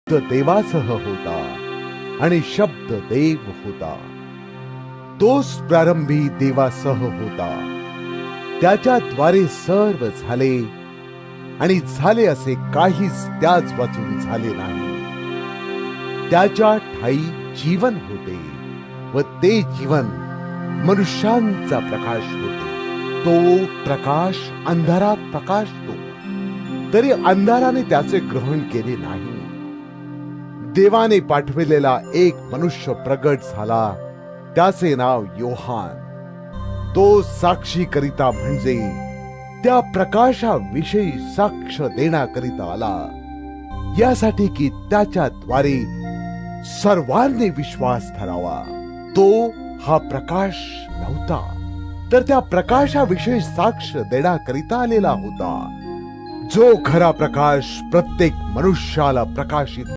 शब्द देवासह होता आणि शब्द देव होता. तोच प्रारंभी देवासह होता. त्याच्याद्वारे सर्व झाले आणि झाले असे काहीच त्याच वाचून झाले नाही. त्याच्या ठाई जीवन होते व ते जीवन मनुष्यांचा प्रकाश होते. तो प्रकाश अंधारात प्रकाशतो, तरी अंधाराने त्याचे ग्रहण केले नाही. देवाने पाठविलेला एक मनुष्य प्रगट झाला, त्याचे नाव योहान. तो साक्षी करिता म्हणजे त्या प्रकाशाविषयी साक्ष देण्याकरिता आला, यासाठी की त्याच्याद्वारे सर्वांनी विश्वास धरावा. तो हा प्रकाश नव्हता, तर त्या प्रकाशाविषयी साक्ष देण्याकरिता आलेला होता. जो खरा प्रकाश प्रत्येक मनुष्याला प्रकाशित